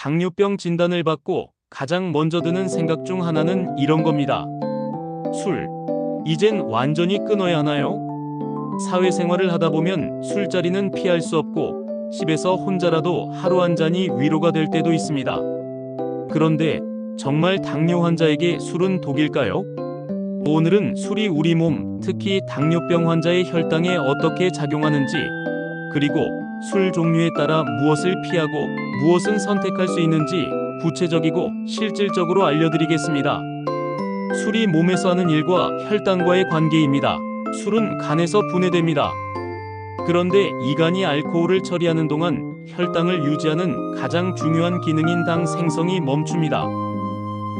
당뇨병 진단을 받고 가장 먼저 드는 생각 중 하나는 이런 겁니다. 술. 이젠 완전히 끊어야 하나요? 사회생활을 하다 보면 술자리는 피할 수 없고 집에서 혼자라도 하루 한 잔이 위로가 될 때도 있습니다. 그런데 정말 당뇨 환자에게 술은 독일까요? 오늘은 술이 우리 몸, 특히 당뇨병 환자의 혈당에 어떻게 작용하는지, 그리고 술 종류에 따라 무엇을 피하고 무엇은 선택할 수 있는지 구체적이고 실질적으로 알려드리겠습니다. 술이 몸에서 하는 일과 혈당과의 관계입니다. 술은 간에서 분해됩니다. 그런데 이간이 알코올을 처리하는 동안 혈당을 유지하는 가장 중요한 기능인 당 생성이 멈춥니다.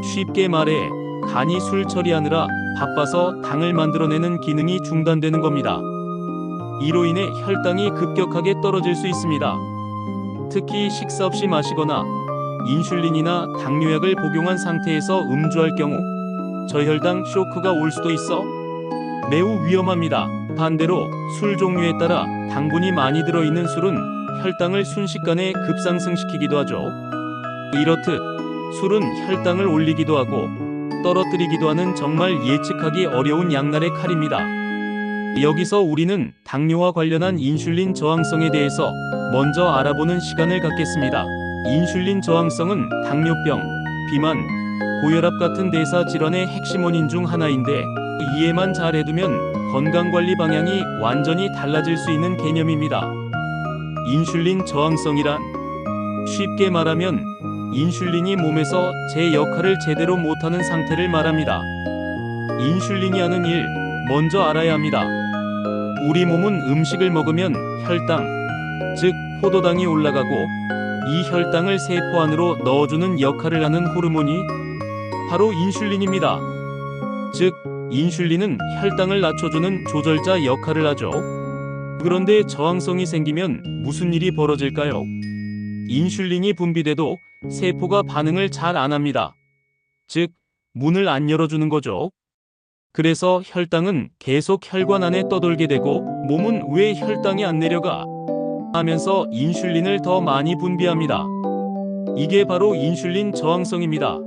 쉽게 말해 간이 술 처리하느라 바빠서 당을 만들어내는 기능이 중단되는 겁니다. 이로 인해 혈당이 급격하게 떨어질 수 있습니다. 특히 식사 없이 마시거나 인슐린이나 당뇨약을 복용한 상태에서 음주할 경우 저혈당 쇼크가 올 수도 있어 매우 위험합니다. 반대로 술 종류에 따라 당분이 많이 들어있는 술은 혈당을 순식간에 급상승시키기도 하죠. 이렇듯 술은 혈당을 올리기도 하고 떨어뜨리기도 하는 정말 예측하기 어려운 양날의 칼입니다. 여기서 우리는 당뇨와 관련한 인슐린 저항성에 대해서 먼저 알아보는 시간을 갖겠습니다. 인슐린 저항성은 당뇨병, 비만, 고혈압 같은 대사 질환의 핵심 원인 중 하나인데 이해만 잘해두면 건강관리 방향이 완전히 달라질 수 있는 개념입니다. 인슐린 저항성이란 쉽게 말하면 인슐린이 몸에서 제 역할을 제대로 못하는 상태를 말합니다. 인슐린이 하는 일 먼저 알아야 합니다. 우리 몸은 음식을 먹으면 혈당, 즉 포도당이 올라가고 이 혈당을 세포 안으로 넣어주는 역할을 하는 호르몬이 바로 인슐린입니다. 즉 인슐린은 혈당을 낮춰주는 조절자 역할을 하죠. 그런데 저항성이 생기면 무슨 일이 벌어질까요? 인슐린이 분비돼도 세포가 반응을 잘 안 합니다. 즉 문을 안 열어주는 거죠. 그래서 혈당은 계속 혈관 안에 떠돌게 되고 몸은 왜 혈당이 안 내려가? 하면서 인슐린을 더 많이 분비합니다. 이게 바로 인슐린 저항성입니다.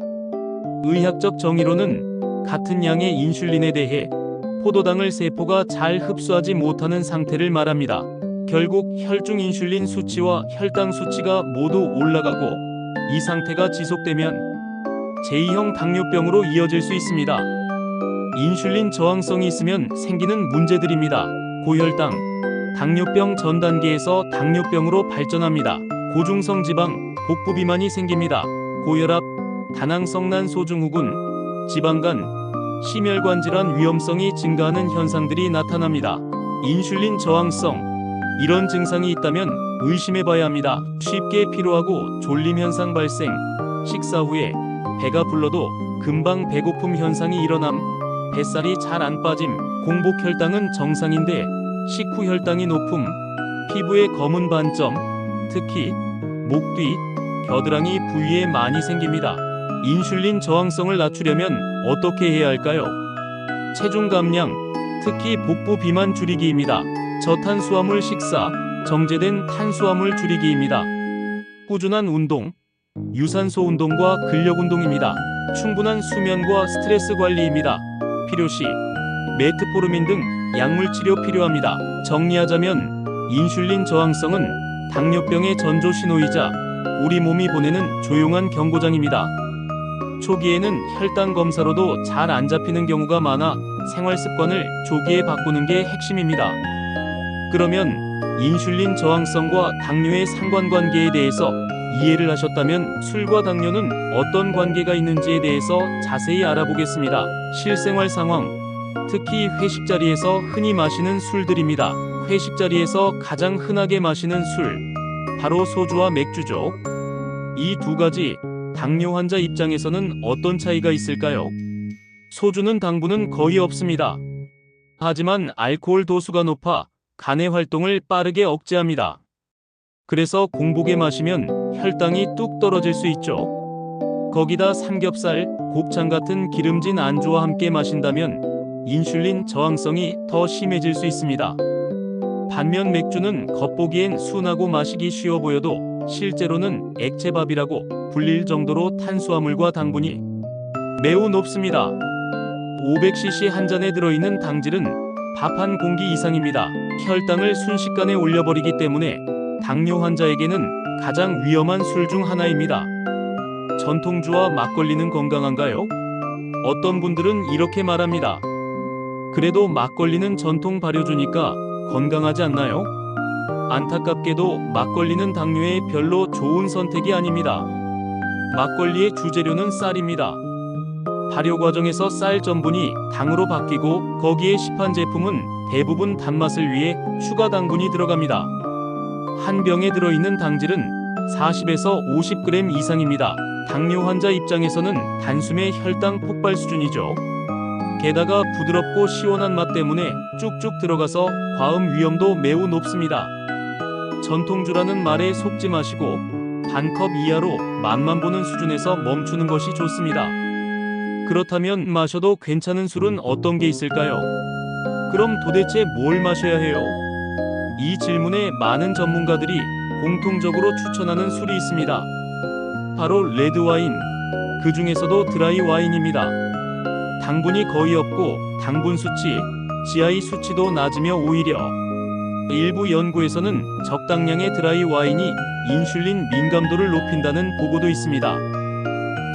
의학적 정의로는 같은 양의 인슐린에 대해 포도당을 세포가 잘 흡수하지 못하는 상태를 말합니다. 결국 혈중 인슐린 수치와 혈당 수치가 모두 올라가고 이 상태가 지속되면 제2형 당뇨병으로 이어질 수 있습니다. 인슐린 저항성이 있으면 생기는 문제들입니다. 고혈당, 당뇨병 전 단계에서 당뇨병으로 발전합니다. 고중성 지방, 복부 비만이 생깁니다. 고혈압, 다낭성 난소증후군, 지방간, 심혈관 질환 위험성이 증가하는 현상들이 나타납니다. 인슐린 저항성, 이런 증상이 있다면 의심해봐야 합니다. 쉽게 피로하고 졸림 현상 발생, 식사 후에 배가 불러도 금방 배고픔 현상이 일어남, 뱃살이 잘 안 빠짐, 공복 혈당은 정상인데 식후 혈당이 높음, 피부에 검은 반점, 특히 목 뒤, 겨드랑이 부위에 많이 생깁니다. 인슐린 저항성을 낮추려면 어떻게 해야 할까요? 체중 감량, 특히 복부 비만 줄이기입니다. 저탄수화물 식사, 정제된 탄수화물 줄이기입니다. 꾸준한 운동, 유산소 운동과 근력 운동입니다. 충분한 수면과 스트레스 관리입니다. 필요시 메트포르민 등 약물 치료 필요합니다. 정리하자면 인슐린 저항성은 당뇨병의 전조 신호이자 우리 몸이 보내는 조용한 경고장입니다. 초기에는 혈당 검사로도 잘 안 잡히는 경우가 많아 생활 습관을 조기에 바꾸는 게 핵심입니다. 그러면 인슐린 저항성과 당뇨의 상관관계에 대해서 이해를 하셨다면 술과 당뇨는 어떤 관계가 있는지에 대해서 자세히 알아보겠습니다. 실생활 상황, 특히 회식 자리에서 흔히 마시는 술들입니다. 회식 자리에서 가장 흔하게 마시는 술, 바로 소주와 맥주죠. 이 두 가지 당뇨 환자 입장에서는 어떤 차이가 있을까요? 소주는 당분은 거의 없습니다. 하지만 알코올 도수가 높아 간의 활동을 빠르게 억제합니다. 그래서 공복에 마시면 혈당이 뚝 떨어질 수 있죠. 거기다 삼겹살, 곱창 같은 기름진 안주와 함께 마신다면 인슐린 저항성이 더 심해질 수 있습니다. 반면 맥주는 겉보기엔 순하고 마시기 쉬워 보여도 실제로는 액체밥이라고 불릴 정도로 탄수화물과 당분이 매우 높습니다. 500cc 한 잔에 들어있는 당질은 밥 한 공기 이상입니다. 혈당을 순식간에 올려버리기 때문에 당뇨 환자에게는 가장 위험한 술 중 하나입니다. 전통주와 막걸리는 건강한가요? 어떤 분들은 이렇게 말합니다. 그래도 막걸리는 전통 발효주니까 건강하지 않나요? 안타깝게도 막걸리는 당뇨에 별로 좋은 선택이 아닙니다. 막걸리의 주재료는 쌀입니다. 발효 과정에서 쌀 전분이 당으로 바뀌고 거기에 시판 제품은 대부분 단맛을 위해 추가 당분이 들어갑니다. 한 병에 들어있는 당질은 40에서 50g 이상입니다. 당뇨 환자 입장에서는 단숨에 혈당 폭발 수준이죠. 게다가 부드럽고 시원한 맛 때문에 쭉쭉 들어가서 과음 위험도 매우 높습니다. 전통주라는 말에 속지 마시고 반 컵 이하로 맛만 보는 수준에서 멈추는 것이 좋습니다. 그렇다면 마셔도 괜찮은 술은 어떤 게 있을까요? 그럼 도대체 뭘 마셔야 해요? 이 질문에 많은 전문가들이 공통적으로 추천하는 술이 있습니다. 바로 레드와인, 그 중에서도 드라이 와인입니다. 당분이 거의 없고 당분 수치, GI 수치도 낮으며 오히려 일부 연구에서는 적당량의 드라이 와인이 인슐린 민감도를 높인다는 보고도 있습니다.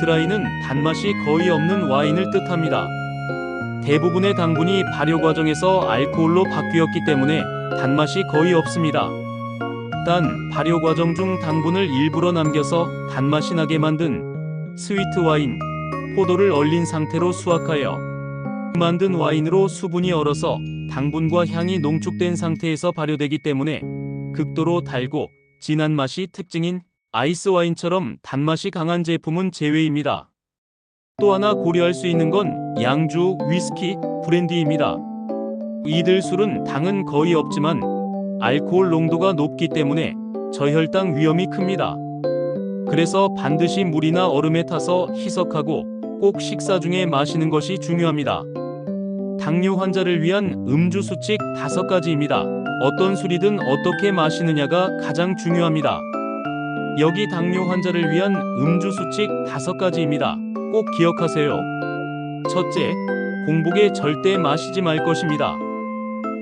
드라이는 단맛이 거의 없는 와인을 뜻합니다. 대부분의 당분이 발효 과정에서 알코올로 바뀌었기 때문에 단맛이 거의 없습니다. 단, 발효 과정 중 당분을 일부러 남겨서 단맛이 나게 만든 스위트 와인, 포도를 얼린 상태로 수확하여 만든 와인으로 수분이 얼어서 당분과 향이 농축된 상태에서 발효되기 때문에 극도로 달고 진한 맛이 특징인 아이스 와인처럼 단맛이 강한 제품은 제외입니다. 또 하나 고려할 수 있는 건 양주, 위스키, 브랜디입니다. 이들 술은 당은 거의 없지만 알코올 농도가 높기 때문에 저혈당 위험이 큽니다. 그래서 반드시 물이나 얼음에 타서 희석하고 꼭 식사 중에 마시는 것이 중요합니다. 당뇨 환자를 위한 음주 수칙 5가지입니다. 어떤 술이든 어떻게 마시느냐가 가장 중요합니다. 여기 당뇨 환자를 위한 음주 수칙 5가지입니다. 꼭 기억하세요. 첫째, 공복에 절대 마시지 말 것입니다.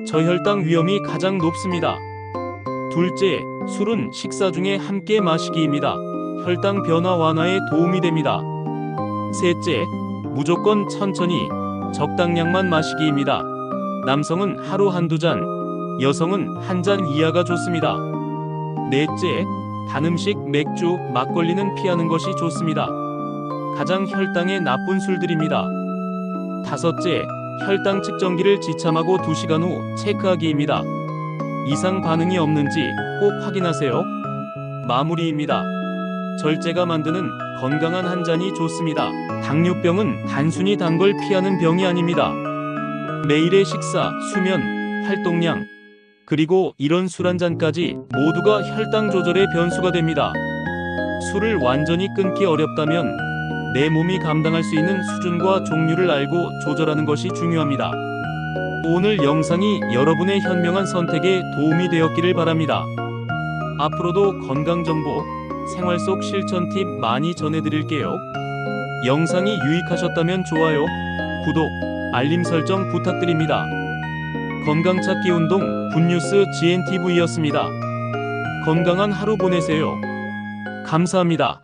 저혈당 위험이 가장 높습니다. 둘째, 술은 식사 중에 함께 마시기입니다. 혈당 변화 완화에 도움이 됩니다. 셋째, 무조건 천천히 적당량만 마시기입니다. 남성은 하루 한두 잔, 여성은 한 잔 이하가 좋습니다. 넷째, 단 음식, 맥주, 막걸리는 피하는 것이 좋습니다. 가장 혈당에 나쁜 술들입니다. 다섯째, 혈당 측정기를 지참하고 2시간 후 체크하기입니다. 이상 반응이 없는지 꼭 확인하세요. 마무리입니다. 절제가 만드는 건강한 한 잔이 좋습니다. 당뇨병은 단순히 단 걸 피하는 병이 아닙니다. 매일의 식사, 수면, 활동량, 그리고 이런 술 한 잔까지 모두가 혈당 조절의 변수가 됩니다. 술을 완전히 끊기 어렵다면 내 몸이 감당할 수 있는 수준과 종류를 알고 조절하는 것이 중요합니다. 오늘 영상이 여러분의 현명한 선택에 도움이 되었기를 바랍니다. 앞으로도 건강정보, 생활 속 실천 팁 많이 전해드릴게요. 영상이 유익하셨다면 좋아요, 구독, 알림 설정 부탁드립니다. 건강찾기 운동 굿뉴스 GNTV였습니다. 건강한 하루 보내세요. 감사합니다.